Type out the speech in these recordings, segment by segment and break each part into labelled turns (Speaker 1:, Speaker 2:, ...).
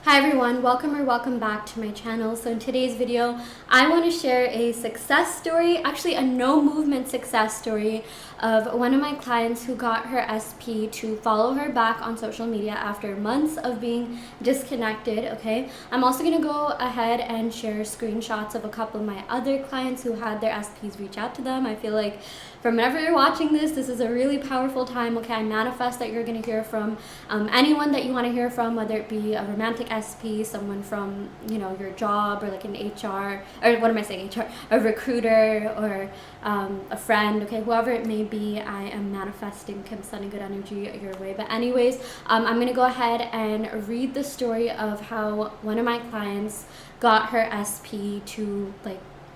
Speaker 1: Hi everyone, welcome or welcome back to my channel. So in today's video, I want to share a success story, actually a no movement success story of one of my clients who got her SP to follow her back on social media after months of being disconnected, okay? I'm also going to go ahead and share screenshots of a couple of my other clients who had their SPs reach out to them. I feel like from whenever you're watching this is a really powerful time, okay? I manifest that you're going to hear from anyone that you want to hear from, whether it be a romantic SP, someone from, your job, or like an HR, or what am I saying, HR, a recruiter, or a friend, okay, whoever it may be. I am manifesting, Kim, sending good energy your way. But anyways, I'm going to go ahead and read the story of how one of my clients got her SP to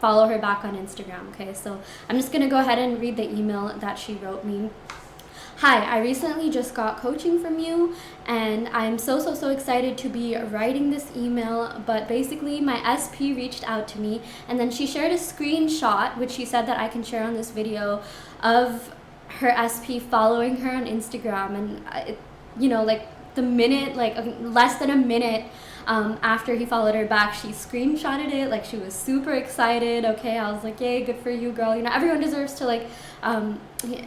Speaker 1: follow her back on Instagram, okay? So I'm just going to go ahead and read the email that she wrote me. Hi, I recently just got coaching from you and I'm so excited to be writing this email, but basically my SP reached out to me and then she shared a screenshot, which she said that I can share on this video, of her SP following her on Instagram. And the minute, less than a minute after he followed her back, she screenshotted it. Like, she was super excited. Okay, I was like, yay, good for you, girl. Everyone deserves to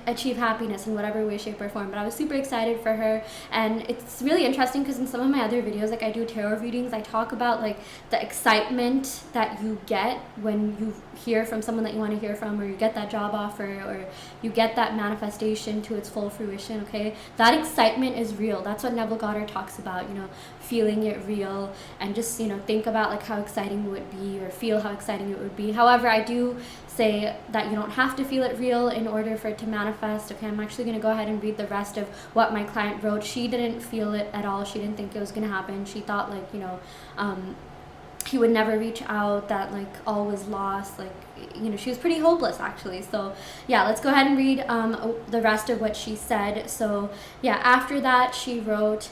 Speaker 1: achieve happiness in whatever way, shape, or form. But I was super excited for her. And it's really interesting because in some of my other videos, I do tarot readings, I talk about the excitement that you get when you hear from someone that you want to hear from, or you get that job offer, or you get that manifestation to its full fruition. Okay, that excitement is real. That's what Neville Goddard talks about, feeling it real, and just think about how exciting it would be, or feel how exciting it would be. However, I do say that you don't have to feel it real in order for it to manifest. Okay, I'm actually going to go ahead and read the rest of what my client wrote. She didn't feel it at all. She didn't think it was going to happen. She thought he would never reach out, that all was lost. She was pretty hopeless, actually. So yeah, let's go ahead and read the rest of what she said. So yeah, after that she wrote,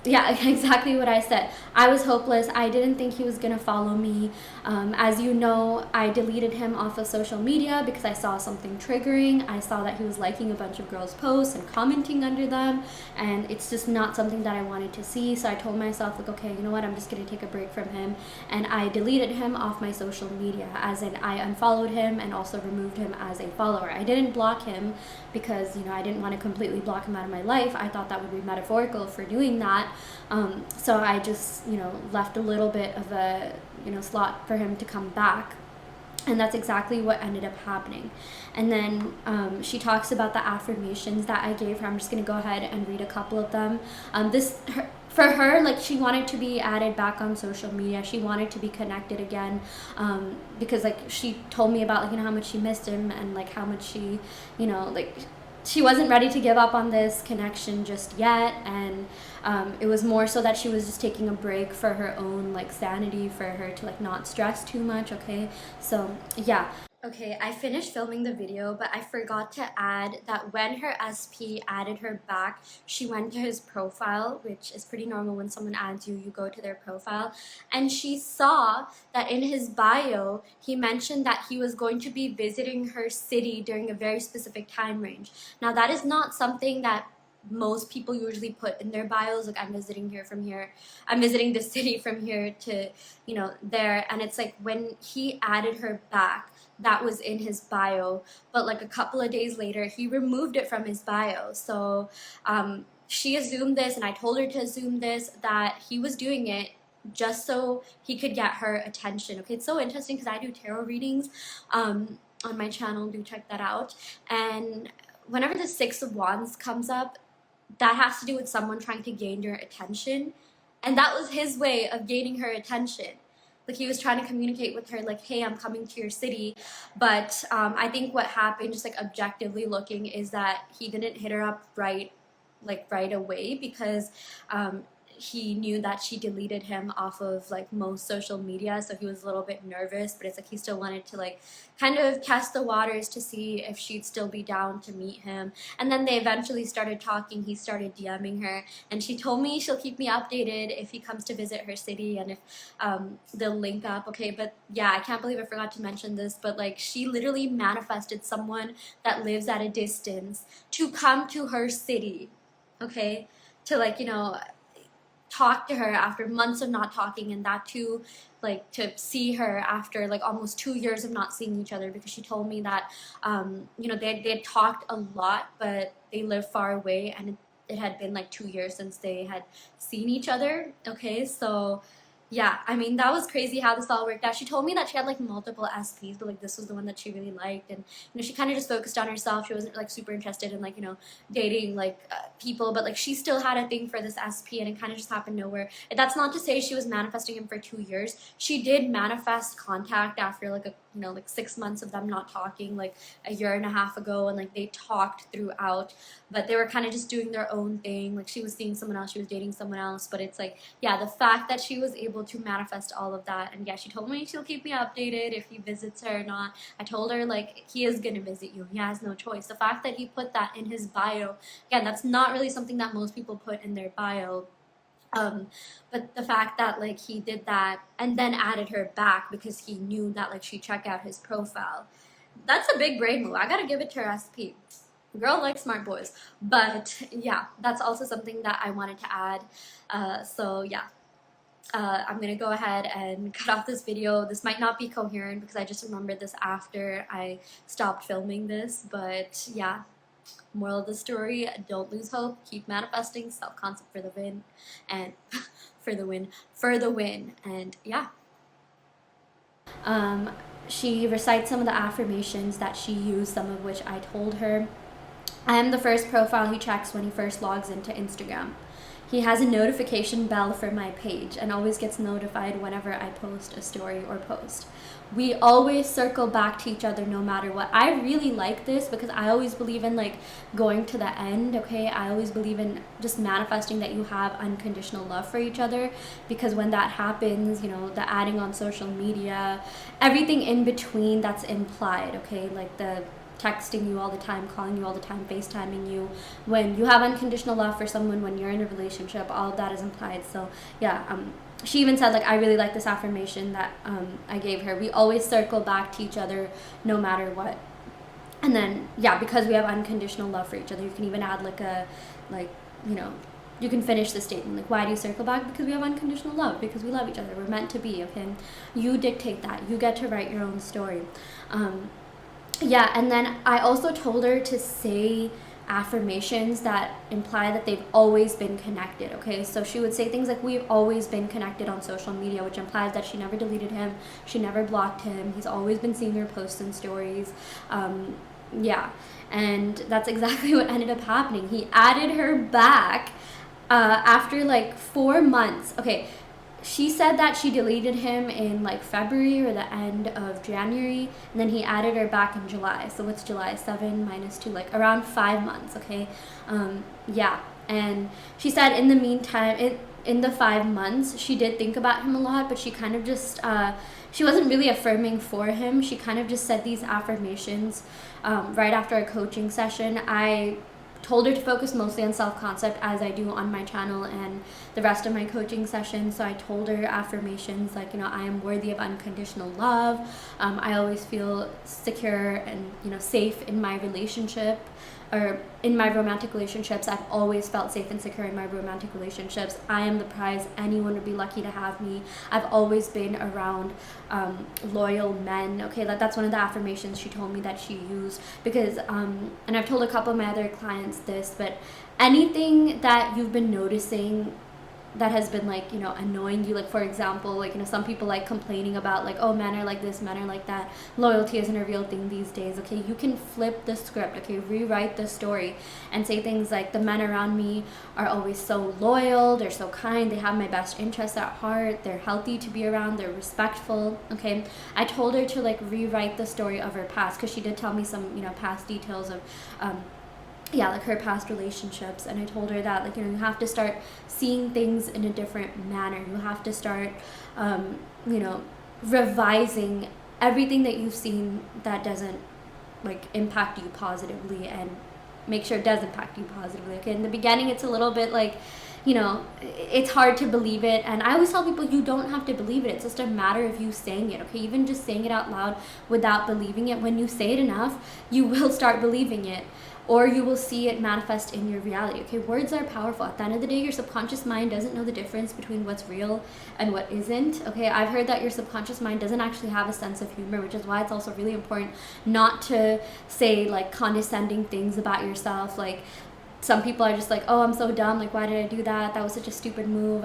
Speaker 1: exactly what I said. I was hopeless. I didn't think he was gonna follow me. As you know, I deleted him off of social media because I saw something triggering. I saw that he was liking a bunch of girls' posts and commenting under them, and it's just not something that I wanted to see. So I told myself, okay, you know what, I'm just gonna take a break from him, and I deleted him off my social media, as in I unfollowed him and also removed him as a follower. I didn't block him because I didn't want to completely block him out of my life. I thought that would be metaphorical for doing that. So I just left a little bit of a slot for him to come back. And that's exactly what ended up happening. And then she talks about the affirmations that I gave her. I'm just going to go ahead and read a couple of them. For her, she wanted to be added back on social media. She wanted to be connected again, because she told me about how much she missed him, and how much she she wasn't ready to give up on this connection just yet. And it was more so that she was just taking a break for her own sanity, for her to not stress too much. Okay, so yeah. Okay, I finished filming the video, but I forgot to add that when her SP added her back, she went to his profile, which is pretty normal. When someone adds you, you go to their profile, and she saw that in his bio, he mentioned that he was going to be visiting her city during a very specific time range. Now, that is not something that most people usually put in their bios, I'm visiting here from here, I'm visiting this city from here to there. And it's when he added her back, that was in his bio, but a couple of days later he removed it from his bio. So she assumed this, and I told her to assume this, that he was doing it just so he could get her attention. Okay, it's so interesting because I do tarot readings on my channel. Do check that out. And whenever the Six of Wands comes up, that has to do with someone trying to gain your attention. And that was his way of gaining her attention. He was trying to communicate with her, hey, I'm coming to your city. But I think what happened, just objectively looking, is that he didn't hit her up right away, because he knew that she deleted him off of most social media, so he was a little bit nervous. But it's he still wanted to kind of test the waters to see if she'd still be down to meet him. And then they eventually started talking. He started DMing her, and she told me she'll keep me updated if he comes to visit her city, and if they'll link up. Okay, but yeah, I can't believe I forgot to mention this, but she literally manifested someone that lives at a distance to come to her city, okay, to talk to her after months of not talking, and that too, like, to see her after like almost 2 years of not seeing each other, because she told me that they had talked a lot, but they live far away, and it had been like 2 years since they had seen each other. Okay, so yeah, I mean, that was crazy how this all worked out. She told me that she had like multiple SPs, but like this was the one that she really liked, and she kind of just focused on herself. She wasn't like super interested in like dating like people, but like she still had a thing for this SP, and it kind of just happened nowhere. And that's not to say she was manifesting him for 2 years. She did manifest contact after like like 6 months of them not talking, like a year and a half ago, and like they talked throughout, but they were kind of just doing their own thing. Like she was seeing someone else, she was dating someone else, but it's like, yeah, the fact that she was able to manifest all of that. And yeah, she told me she'll keep me updated if he visits her or not. I told her like he is gonna visit you, he has no choice. The fact that he put that in his bio, again, that's not really something that most people put in their bio. But the fact that like he did that and then added her back because he knew that like she'd check out his profile, that's a big brain move. I gotta give it to her SP. Girl likes smart boys. But yeah, that's also something that I wanted to add. So yeah, I'm gonna go ahead and cut off this video. This might not be coherent because I just remembered this after I stopped filming this, but yeah. Moral of the story, don't lose hope, keep manifesting, self-concept for the win, and for the win, and yeah. She recites some of the affirmations that she used, some of which I told her. I am the first profile he checks when he first logs into Instagram. He has a notification bell for my page and always gets notified whenever I post a story or post. We always circle back to each other no matter what. I really like this because I always believe in like going to the end, okay? I always believe in just manifesting that you have unconditional love for each other, because when that happens, the adding on social media, everything in between that's implied, okay? Like the texting you all the time, calling you all the time, FaceTiming you. When you have unconditional love for someone, when you're in a relationship, all of that is implied. So yeah, she even said like, I really like this affirmation that I gave her. We always circle back to each other no matter what. And then yeah, because we have unconditional love for each other, you can even add you can finish the statement like, why do you circle back? Because we have unconditional love, because we love each other, we're meant to be, okay? You dictate that, you get to write your own story. Yeah, and then I also told her to say affirmations that imply that they've always been connected, okay? So she would say things like, we've always been connected on social media, which implies that she never deleted him, she never blocked him, he's always been seeing her posts and stories. Yeah, and that's exactly what ended up happening. He added her back after like 4 months. Okay, she said that she deleted him in like February or the end of January, and then he added her back in July. So what's July? 7 minus 2, like around 5 months, okay? Yeah, and she said in the meantime, in the 5 months, she did think about him a lot, but she kind of just, she wasn't really affirming for him. She kind of just said these affirmations right after a coaching session. I told her to focus mostly on self-concept, as I do on my channel and the rest of my coaching sessions. So I told her affirmations like, I am worthy of unconditional love. I always feel secure and, safe in my relationship, or in my romantic relationships. I've always felt safe and secure in my romantic relationships. I am the prize. Anyone would be lucky to have me. I've always been around loyal men. Okay, that's one of the affirmations she told me that she used, because and I've told a couple of my other clients this, but anything that you've been noticing that has been like, annoying you, like for example, like, some people like complaining about like, oh, men are like this, men are like that, loyalty isn't a real thing these days, okay? You can flip the script, okay? Rewrite the story and say things like, the men around me are always so loyal, they're so kind, they have my best interests at heart, they're healthy to be around, they're respectful, okay? I told her to like rewrite the story of her past, because she did tell me some past details of like her past relationships, and I told her that like, you have to start seeing things in a different manner. You have to start revising everything that you've seen that doesn't like impact you positively, and make sure it does impact you positively, okay? In the beginning it's a little bit like, it's hard to believe it, and I always tell people you don't have to believe it. It's just a matter of you saying it, okay? Even just saying it out loud without believing it, when you say it enough, you will start believing it. or you will see it manifest in your reality. Okay, words are powerful. At the end of the day, your subconscious mind doesn't know the difference between what's real and what isn't. Okay, I've heard that your subconscious mind doesn't actually have a sense of humor, which is why it's also really important not to say like condescending things about yourself. Like, some people are just like, oh, I'm so dumb, like, why did I do that? That was such a stupid move.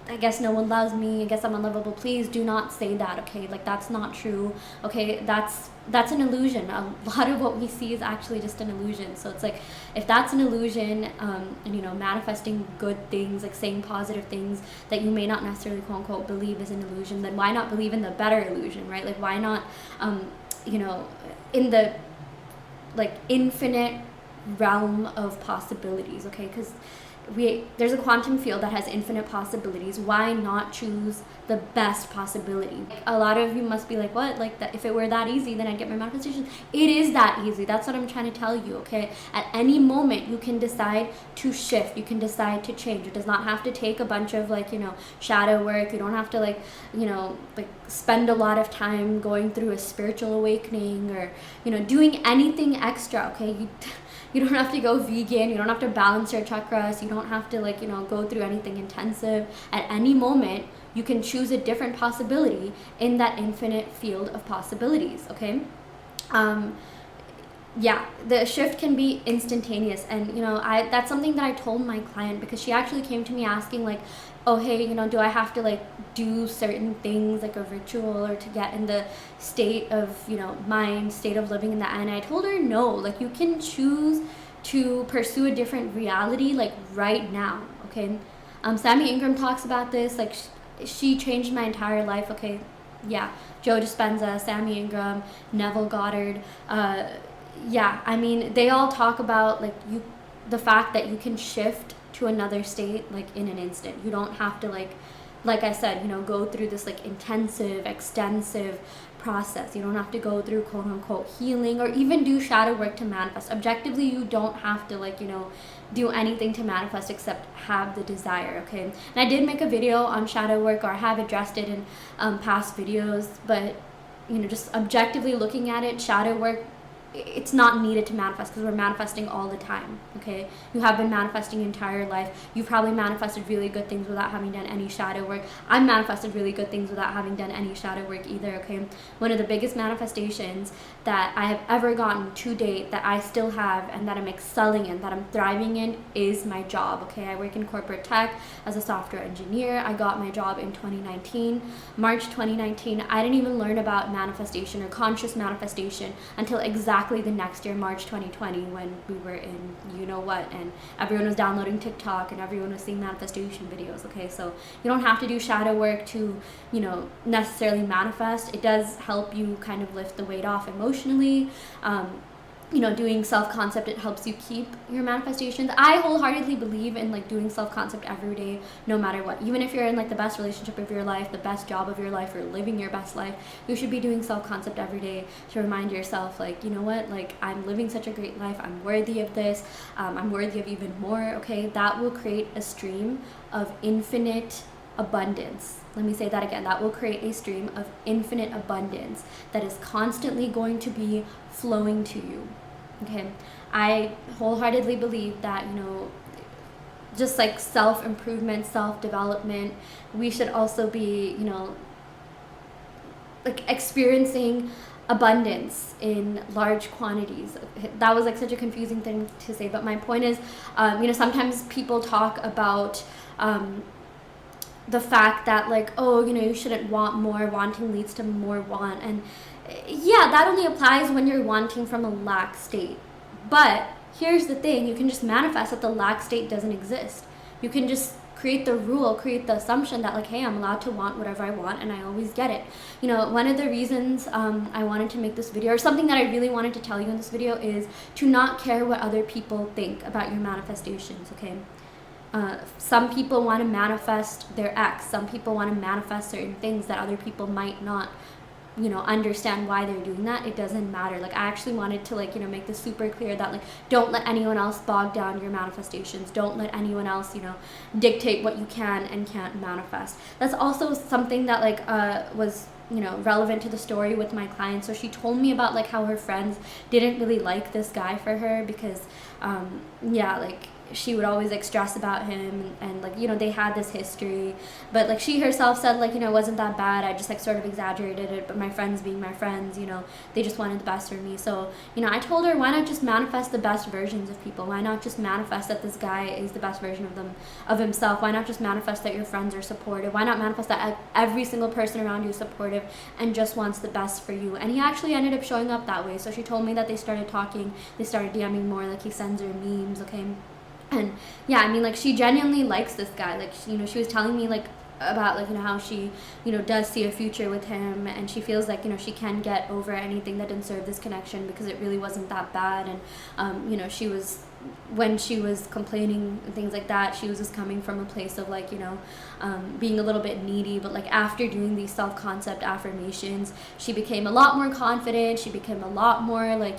Speaker 1: I guess no one loves me. I guess I'm unlovable. Please do not say that, okay? Like, that's not true, okay? That's an illusion. A lot of what we see is actually just an illusion. So it's like, if that's an illusion, and, you know, manifesting good things, like saying positive things that you may not necessarily, quote unquote, believe is an illusion, then why not believe in the better illusion, right? Like, why not, you know, in the, like, infinite realm of possibilities, okay? Because there's a quantum field that has infinite possibilities. Why not choose the best possibility? A lot of you must be like, what? Like, that if it were that easy, then I'd get my manifestation. It is that easy. That's what I'm trying to tell you, okay? At any moment, you can decide to shift. You can decide to change. It does not have to take a bunch of, like, you know, shadow work. You don't have to, like, you know, like, spend a lot of time going through a spiritual awakening or, you know, doing anything extra, okay? You don't have to go vegan. You don't have to balance your chakras. You don't have to, like, you know, go through anything intensive. At any moment, you can choose a different possibility in that infinite field of possibilities, okay? Yeah, the shift can be instantaneous. And, you know, that's something that I told my client, because she actually came to me asking, like, oh, hey, you know, do I have to, like, do certain things, like a ritual, or to get in the state of, you know, mind, state of living in that? And I told her, no, like, you can choose to pursue a different reality, like, right now, okay? Sammy Ingram talks about this, like, she changed my entire life, okay? Yeah, Joe Dispenza, Sammy Ingram, Neville Goddard, yeah, I mean, they all talk about, like, the fact that you can shift to another state, like, in an instant. You don't have to, like I said, you know, go through this, like, intensive, extensive process. You don't have to go through, quote unquote, healing, or even do shadow work to manifest. Objectively, you don't have to, like, you know, do anything to manifest except have the desire, okay? And I did make a video on shadow work, or I have addressed it in past videos, but, you know, just objectively looking at it, shadow work, it's not needed to manifest, because we're manifesting all the time, okay? You have been manifesting your entire life. You've probably manifested really good things without having done any shadow work. I've manifested really good things without having done any shadow work either, okay? One of the biggest manifestations that I have ever gotten to date, that I still have, and that I'm excelling in, that I'm thriving in, is my job, okay? I work in corporate tech as a software engineer. I got my job in 2019, March 2019. I didn't even learn about manifestation or conscious manifestation until exactly the next year, March 2020, when we were in you know what, and everyone was downloading TikTok and everyone was seeing manifestation videos, okay? So you don't have to do shadow work to, you know, necessarily manifest. It does help you kind of lift the weight off emotionally. You know, doing self-concept, it helps you keep your manifestations. I wholeheartedly believe in, like, doing self-concept every day, no matter what. Even if you're in, like, the best relationship of your life, the best job of your life, or living your best life, you should be doing self-concept every day to remind yourself, like, you know what, like, I'm living such a great life, I'm worthy of this, I'm worthy of even more, okay? That will create a stream of infinite abundance. Let me say that again. That will create a stream of infinite abundance that is constantly going to be flowing to you, okay? I wholeheartedly believe that, you know, just like self-improvement, self-development, we should also be, you know, like, experiencing abundance in large quantities. That was, like, such a confusing thing to say, but my point is, you know, sometimes people talk about the fact that, like, oh, you know, you shouldn't want more, wanting leads to more want, and yeah, that only applies when you're wanting from a lack state. But here's the thing, you can just manifest that the lack state doesn't exist. You can just create the rule, create the assumption that, like, hey, I'm allowed to want whatever I want and I always get it. You know, one of the reasons I wanted to make this video, or something that I really wanted to tell you in this video, is to not care what other people think about your manifestations, okay? Some people want to manifest their ex. Some people want to manifest certain things that other people might not understand why they're doing that, it doesn't matter. Like, I actually wanted to, like, make this super clear that, like, don't let anyone else bog down your manifestations. Don't let anyone else, dictate what you can and can't manifest. That's also something that, like, was relevant to the story with my client. So she told me about, like, how her friends didn't really like this guy for her because like, she would always, like, stress about him, and like, they had this history, but, like, she herself said, like, it wasn't that bad, I just, like, sort of exaggerated it, but my friends being my friends, they just wanted the best for me. So I told her, why not just manifest the best versions of people? Why not just manifest that this guy is the best version of himself? Why not just manifest that your friends are supportive? Why not manifest that every single person around you is supportive and just wants the best for you? And he actually ended up showing up that way. So she told me that they started talking, they started DMing more, like, he sends her memes, okay? And yeah, I mean, like, she genuinely likes this guy. Like, she was telling me, like, about, like, how she, does see a future with him, and she feels like, she can get over anything that didn't serve this connection because it really wasn't that bad. And, she was, when she was complaining and things like that, she was just coming from a place of, like, being a little bit needy. But, like, after doing these self-concept affirmations, she became a lot more confident. She became a lot more, like,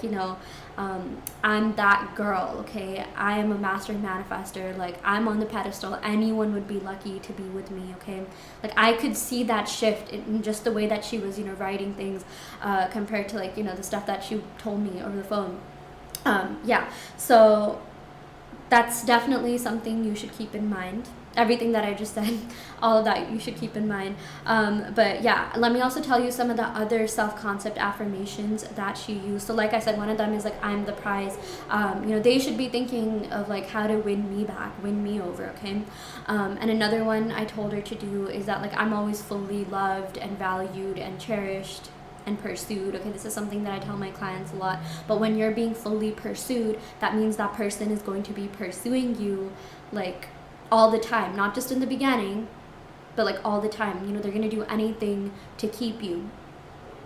Speaker 1: I'm that girl, okay? I am a master manifester. Like, I'm on the pedestal. Anyone would be lucky to be with me, okay? Like, I could see that shift in just the way that she was, writing things compared to, like, the stuff that she told me over the phone. So that's definitely something you should keep in mind. Everything that I just said, all of that you should keep in mind. But yeah, let me also tell you some of the other self-concept affirmations that she used. So like I said, one of them is, like, I'm the prize. They should be thinking of, like, how to win me back, win me over, okay? And another one I told her to do is that, like, I'm always fully loved and valued and cherished and pursued. Okay, this is something that I tell my clients a lot. But when you're being fully pursued, that means that person is going to be pursuing you, like, all the time, not just in the beginning, but, like, all the time. They're going to do anything to keep you.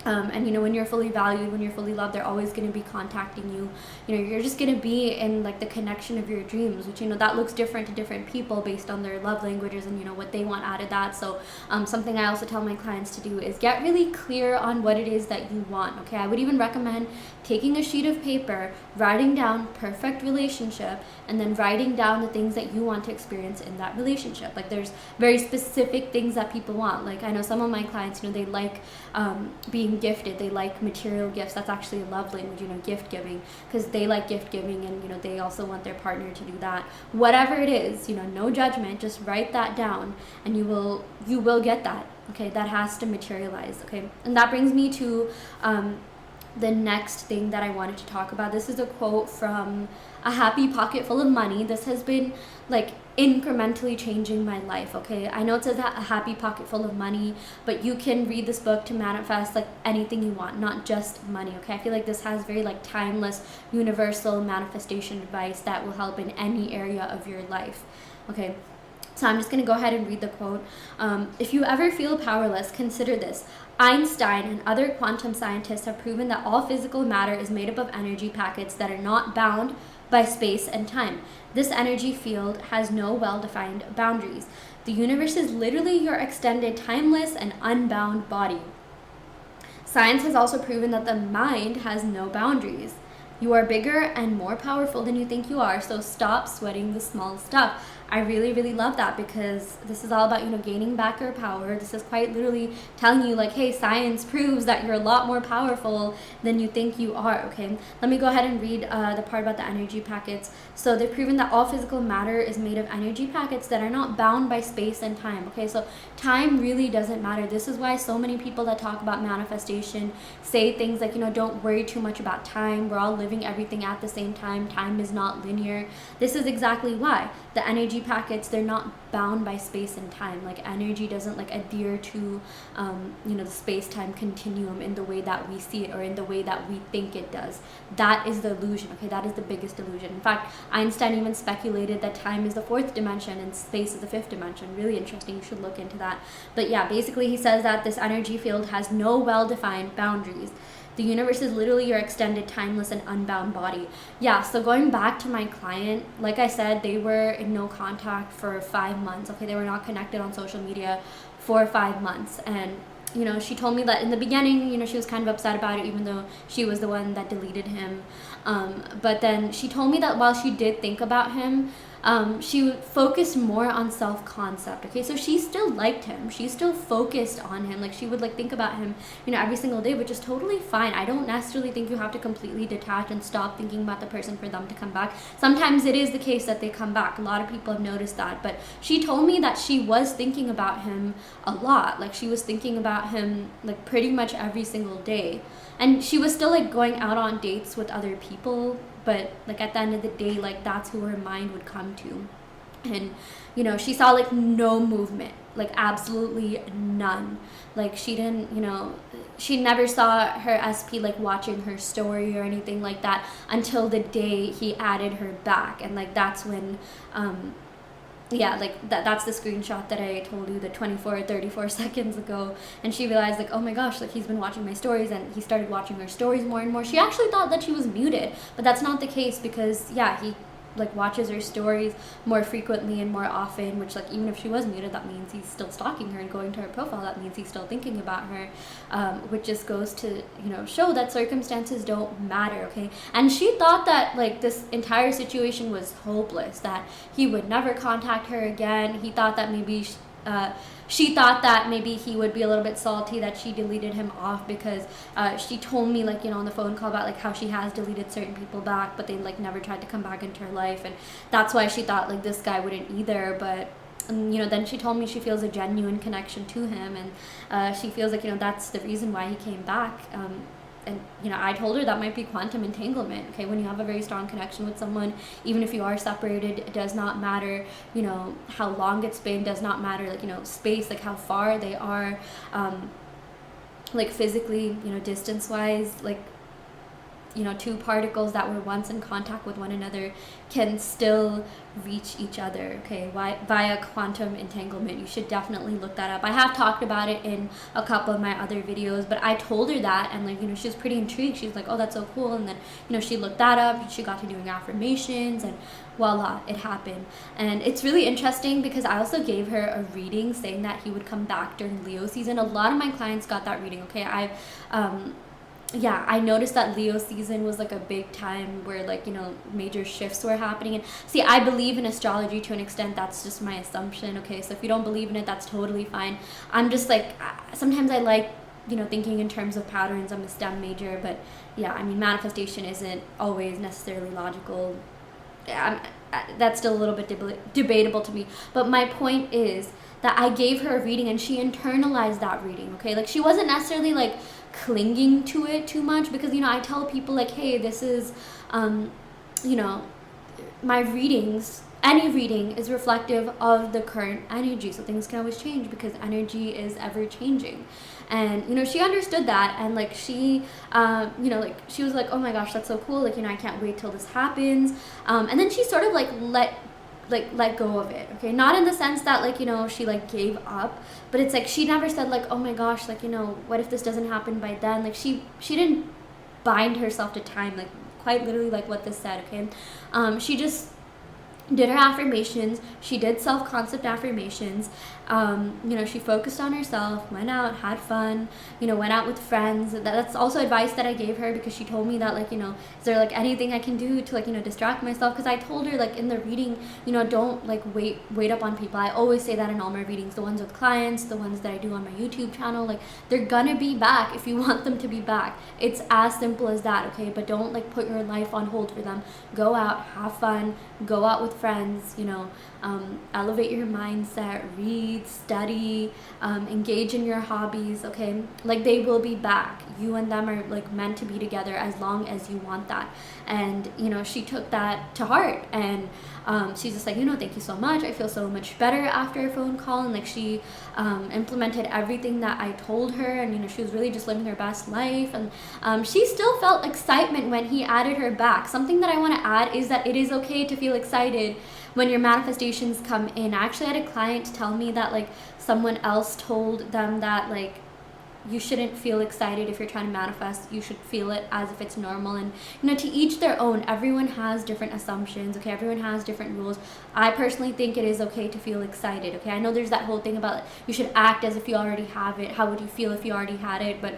Speaker 1: And when you're fully valued, when you're fully loved, they're always going to be contacting you. You're just going to be in, like, the connection of your dreams, which, that looks different to different people based on their love languages and, what they want out of that. So something I also tell my clients to do is get really clear on what it is that you want, okay? I would even recommend taking a sheet of paper, writing down perfect relationship, and then writing down the things that you want to experience in that relationship. Like, there's very specific things that people want. Like, I know some of my clients, they like being gifted. They like material gifts. That's actually a love language, gift giving, because they like gift giving, and they also want their partner to do that. Whatever it is, no judgment, just write that down, and you will get that. Okay, that has to materialize. Okay, and that brings me to the next thing that I wanted to talk about. This is a quote from A Happy Pocket Full of Money. This has been, like, incrementally changing my life, okay? I know it says that a happy pocket full of money, but you can read this book to manifest, like, anything you want, not just money, okay? I feel like this has very, like, timeless, universal manifestation advice that will help in any area of your life, okay? So I'm just going to go ahead and read the quote. If you ever feel powerless, consider this. Einstein and other quantum scientists have proven that all physical matter is made up of energy packets that are not bound by space and time. This energy field has no well-defined boundaries. The universe is literally your extended, timeless, and unbound body. Science has also proven that the mind has no boundaries. You are bigger and more powerful than you think you are, so stop sweating the small stuff. I really, really love that, because this is all about, gaining back your power. This is quite literally telling you, like, hey, science proves that you're a lot more powerful than you think you are, okay? Let me go ahead and read the part about the energy packets. So they've proven that all physical matter is made of energy packets that are not bound by space and time, okay? So time really doesn't matter. This is why so many people that talk about manifestation say things like, don't worry too much about time. We're all living everything at the same time. Time is not linear. This is exactly why. The energy packets, they're not bound by space and time. Like, energy doesn't, like, adhere to the space-time continuum in the way that we see it, or in the way that we think it does. That is the illusion, okay? That is the biggest illusion. In fact, Einstein even speculated that time is the fourth dimension and space is the fifth dimension. Really interesting. You should look into that. But yeah, basically he says that this energy field has no well-defined boundaries. The universe is literally your extended, timeless, and unbound body. Yeah, so going back to my client, like I said, they were in no contact for 5 months. Okay, they were not connected on social media for 5 months. And she told me that in the beginning, she was kind of upset about it, even though she was the one that deleted him. But then she told me that while she did think about him, she focused more on self-concept. Okay, so she still liked him, she still focused on him, like she would like think about him every single day, which is totally fine. I don't necessarily think you have to completely detach and stop thinking about the person for them to come back. Sometimes it is the case that they come back. A lot of people have noticed that. But she told me that she was thinking about him a lot. Like she was thinking about him like pretty much every single day, and she was still like going out on dates with other people, but like at the end of the day, like that's who her mind would come to. And she saw like no movement, like absolutely none. Like she didn't, she never saw her SP like watching her story or anything like that until the day he added her back. And like that's when like that's the screenshot that I told you, the 24 or 34 seconds ago. And she realized like, oh my gosh, like he's been watching my stories, and he started watching her stories more and more. She actually thought that she was muted, but that's not the case, because he like watches her stories more frequently and more often, which like even if she was muted, that means he's still stalking her and going to her profile. That means he's still thinking about her, which just goes to show that circumstances don't matter. Okay, and she thought that like this entire situation was hopeless, that he would never contact her again. He thought that maybe she thought that maybe he would be a little bit salty that she deleted him off, because she told me like on the phone call about like how she has deleted certain people back, but they like never tried to come back into her life, and that's why she thought like this guy wouldn't either. But then she told me she feels a genuine connection to him, and she feels like that's the reason why he came back. And I told her that might be quantum entanglement. Okay, when you have a very strong connection with someone, even if you are separated, it does not matter how long it's been, does not matter like space, like how far they are, like physically, distance wise, like two particles that were once in contact with one another can still reach each other, okay, via quantum entanglement. You should definitely look that up. I have talked about it in a couple of my other videos, but I told her that, and like she was pretty intrigued. She's like, oh, that's so cool. And then she looked that up, she got to doing affirmations, and voila, it happened. And it's really interesting because I also gave her a reading saying that he would come back during Leo season. A lot of my clients got that reading. Okay, I noticed that Leo season was like a big time where like major shifts were happening. And see, I believe in astrology to an extent. That's just my assumption. Okay, so if you don't believe in it, that's totally fine. I'm just like, sometimes I like thinking in terms of patterns. I'm a STEM major, but manifestation isn't always necessarily logical. That's still a little bit debatable to me. But my point is that I gave her a reading and she internalized that reading. Okay, like she wasn't necessarily like clinging to it too much, because I tell people like, hey, this is my readings, any reading is reflective of the current energy, so things can always change because energy is ever changing. And she understood that, and like she like she was like, oh my gosh, that's so cool, like I can't wait till this happens. And then she sort of like let go of it. Okay, not in the sense that like she like gave up, but it's like she never said like, oh my gosh, like what if this doesn't happen by then. Like she didn't bind herself to time, like quite literally like what this said. Okay, she just did her affirmations. She did self-concept affirmations. She focused on herself, went out, had fun, went out with friends. That's also advice that I gave her, because she told me that like, is there like anything I can do to like, distract myself? Because I told her like in the reading, don't like wait up on people. I always say that in all my readings, the ones with clients, the ones that I do on my YouTube channel, like they're gonna be back if you want them to be back. It's as simple as that. Okay, but don't like put your life on hold for them. Go out, have fun, go out with friends, elevate your mindset, read, study, engage in your hobbies. Okay, like they will be back. You and them are like meant to be together as long as you want that. And she took that to heart, and she's just like, thank you so much, I feel so much better after a phone call. And like she implemented everything that I told her, and she was really just living her best life. And she still felt excitement when he added her back. Something that I want to add is that it is okay to feel excited when your manifestations come in. I actually had a client tell me that like someone else told them that like you shouldn't feel excited if you're trying to manifest. You should feel it as if it's normal. And to each their own. Everyone has different assumptions, okay? Everyone has different rules. I personally think it is okay to feel excited, okay? I know there's that whole thing about you should act as if you already have it. How would you feel if you already had it? But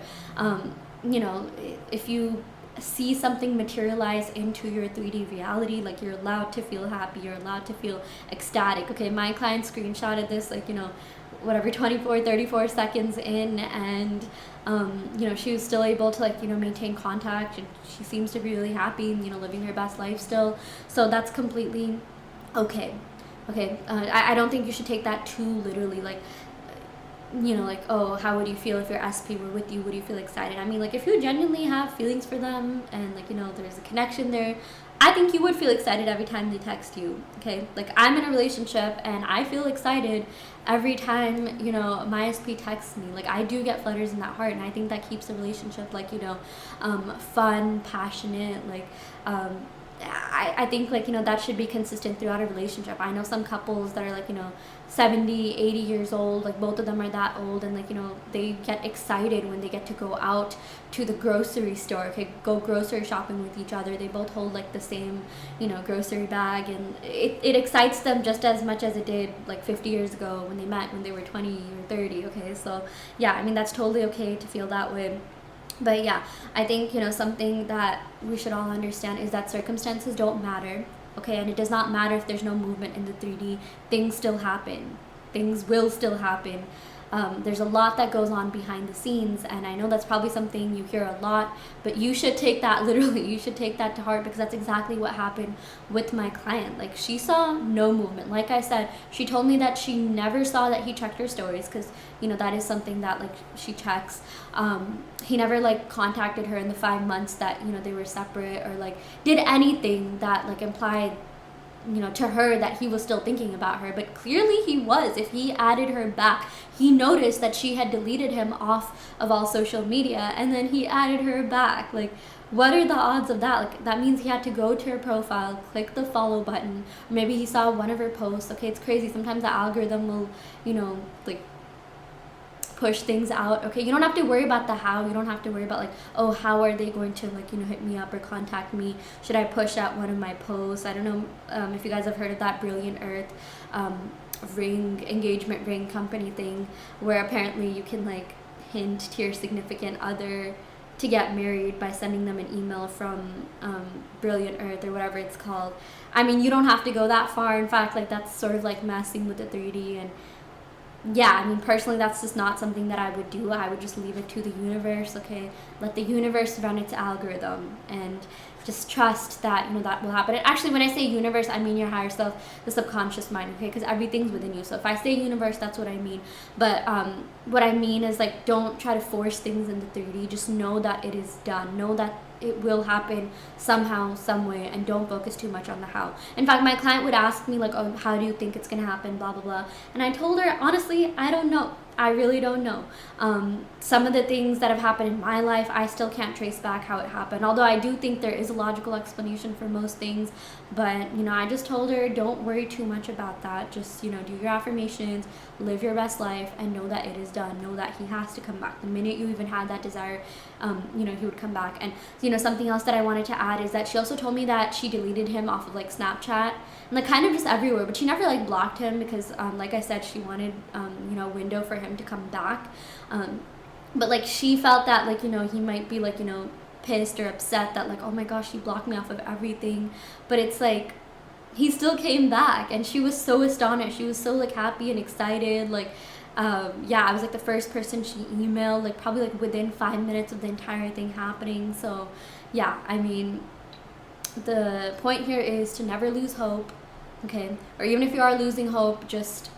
Speaker 1: if you see something materialize into your 3D reality, like, you're allowed to feel happy, you're allowed to feel ecstatic. Okay, my client screenshotted this, like, whatever, 34 seconds in, and she was still able to, like, maintain contact, and she seems to be really happy, living her best life still. So that's completely okay. I don't think you should take that too literally, like, like, oh, how would you feel if your SP were with you? Would you feel excited? I mean, like, if you genuinely have feelings for them and, like, there's a connection there, I think you would feel excited every time they text you, okay? Like, I'm in a relationship and I feel excited every time, my SP texts me. Like, I do get flutters in that heart, and I think that keeps the relationship, like, fun, passionate, like, I think, like, that should be consistent throughout a relationship. I know some couples that are, like, 70, 80 years old, like, both of them are that old, and, like, they get excited when they get to go out to the grocery store, okay, go grocery shopping with each other. They both hold, like, the same, grocery bag, and it excites them just as much as it did, like, 50 years ago when they met, when they were 20 or 30, okay? So, yeah, I mean, that's totally okay to feel that way. But yeah, I think, something that we should all understand is that circumstances don't matter, okay? And it does not matter if there's no movement in the 3D. Things still happen. Things will still happen. There's a lot that goes on behind the scenes, and I know that's probably something you hear a lot, but you should take that literally. You should take that to heart, because that's exactly what happened with my client. Like, she saw no movement. Like I said, she told me that she never saw that he checked her stories, because that is something that, like, she checks. He never, like, contacted her in the 5 months that they were separate, or, like, did anything that, like, implied to her that he was still thinking about her. But clearly he was. If he added her back, he noticed that she had deleted him off of all social media, and then he added her back. Like, what are the odds of that? Like, that means he had to go to her profile, click the follow button, or maybe he saw one of her posts. Okay, it's crazy. Sometimes the algorithm will, like, push things out. Okay, you don't have to worry about the how. You don't have to worry about, like, oh, how are they going to, like, hit me up or contact me? Should I push out one of my posts? I don't know if you guys have heard of that Brilliant Earth engagement ring company thing, where apparently you can, like, hint to your significant other to get married by sending them an email from Brilliant Earth or whatever it's called. I mean, you don't have to go that far. In fact, like, that's sort of like messing with the 3D. And yeah, I mean, personally, that's just not something that I would do. I would just leave it to the universe, okay? Let the universe run its algorithm, and just trust that, that will happen. And actually, when I say universe, I mean your higher self, the subconscious mind, okay? Because everything's within you. So if I say universe, that's what I mean. But what I mean is, like, don't try to force things in the 3D. Just know that it is done. Know that it will happen somehow, some way, and don't focus too much on the how. In fact, my client would ask me, like, oh, how do you think it's gonna happen, blah, blah, blah. And I told her, honestly, I don't know. I really don't know. Some of the things that have happened in my life, I still can't trace back how it happened. Although I do think there is a logical explanation for most things. But, I just told her, don't worry too much about that. Just, do your affirmations, live your best life, and know that it is done. Know that he has to come back. The minute you even had that desire, he would come back. And, something else that I wanted to add is that she also told me that she deleted him off of, like, Snapchat, and, like, kind of just everywhere. But she never, like, blocked him because, like I said, she wanted, a window for him to come back. But, like, she felt that, like, he might be, like, pissed or upset that, like, oh my gosh, she blocked me off of everything. But it's like, he still came back, and she was so astonished. She was so, like, happy and excited. Like, yeah, I was, like, the first person she emailed, like, probably, like, within 5 minutes of the entire thing happening. So yeah, I mean, the point here is to never lose hope, okay? Or even if you are losing hope, just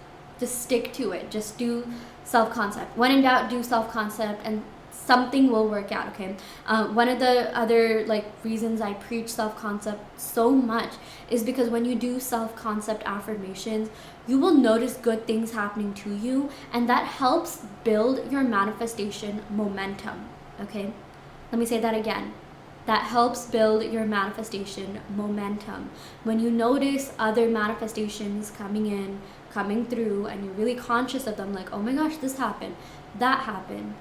Speaker 1: stick to it. Just do self-concept. When in doubt, do self-concept, and something will work out, okay? One of the other, like, reasons I preach self-concept so much is because when you do self-concept affirmations, you will notice good things happening to you, and that helps build your manifestation momentum, okay? Let me say that again. That helps build your manifestation momentum. When you notice other manifestations coming in, coming through, and you're really conscious of them, like, oh my gosh, this happened, that happened,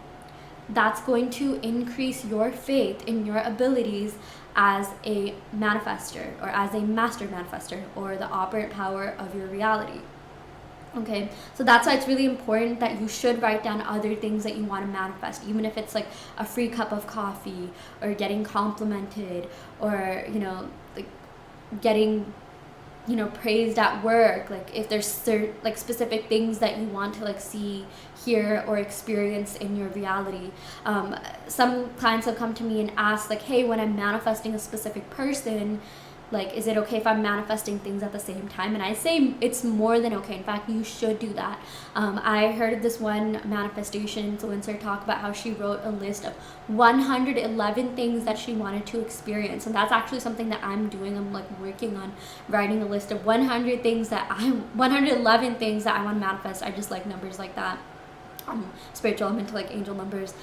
Speaker 1: that's going to increase your faith in your abilities as a manifester, or as a master manifester, or the operant power of your reality. Okay, so that's why it's really important that you should write down other things that you want to manifest, even if it's like a free cup of coffee, or getting complimented, or, you know, like getting, you know, praised at work. Like if there's like specific things that you want to like see, hear, or experience in your reality. Some clients have come to me and asked like, hey, when I'm manifesting a specific person, like, is it okay if I'm manifesting things at the same time? And I say it's more than okay. In fact, you should do that. I heard of this one manifestation influencer talk about how she wrote a list of 111 things that she wanted to experience. And that's actually something that I'm doing. I'm like working on writing a list of 111 things that I want to manifest. I just like numbers like that. Spiritual, I'm into like angel numbers.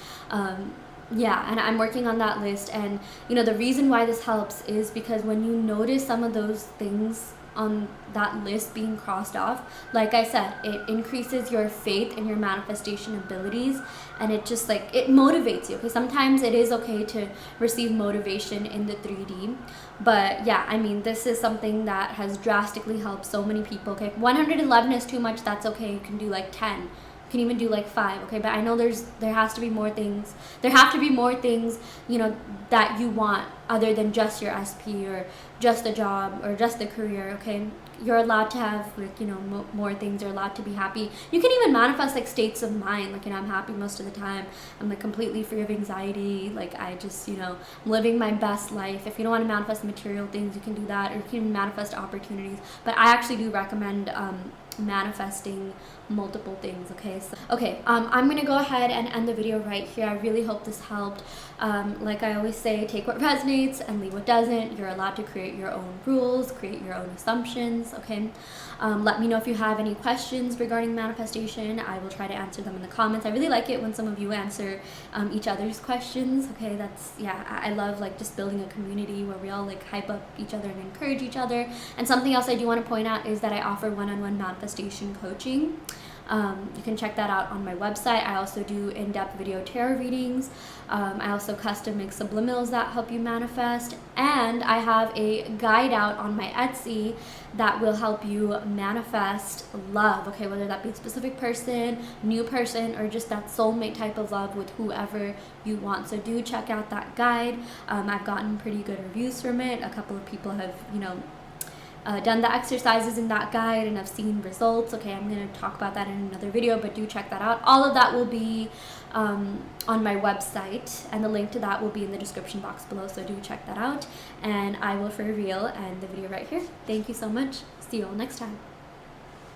Speaker 1: Yeah, and I'm working on that list. And, you know, the reason why this helps is because when you notice some of those things on that list being crossed off, like I said, it increases your faith in your manifestation abilities, and it just like, it motivates you. Okay, sometimes it is okay to receive motivation in the 3D, but yeah, I mean, this is something that has drastically helped so many people. Okay, 111 is too much, that's okay, you can do like 10. Can even do like 5, okay? But I know there has to be more things. There have to be more things, you know, that you want other than just your SP, or just a job, or just a career, okay? You're allowed to have like, you know, more things. You're allowed to be happy. You can even manifest like states of mind. Like, you know, I'm happy most of the time. I'm like completely free of anxiety. Like, I just, you know, I'm living my best life. If you don't want to manifest material things, you can do that, or you can manifest opportunities. But I actually do recommend manifesting multiple things. Okay, so I'm gonna go ahead and end the video right here. I really hope this helped. Like I always say, take what resonates and leave what doesn't. You're allowed to create your own rules, create your own assumptions. Okay, let me know if you have any questions regarding manifestation. I will try to answer them in the comments. I really like it when some of you answer each other's questions. Okay, that's, yeah, I love like just building a community where we all like hype up each other and encourage each other. And something else I do want to point out is that I offer one-on-one manifestation coaching. You can check that out on my website. I also do in-depth video tarot readings. I also custom make subliminals that help you manifest. And I have a guide out on my Etsy that will help you manifest love, okay? Whether that be a specific person, new person, or just that soulmate type of love with whoever you want. So do check out that guide. I've gotten pretty good reviews from it. A couple of people have, you know, done the exercises in that guide and I've seen results. Okay, I'm going to talk about that in another video, but do check that out. All of that will be on my website, and the link to that will be in the description box below, so do check that out. And I will for real end the video right here. Thank you so much. See you all next time.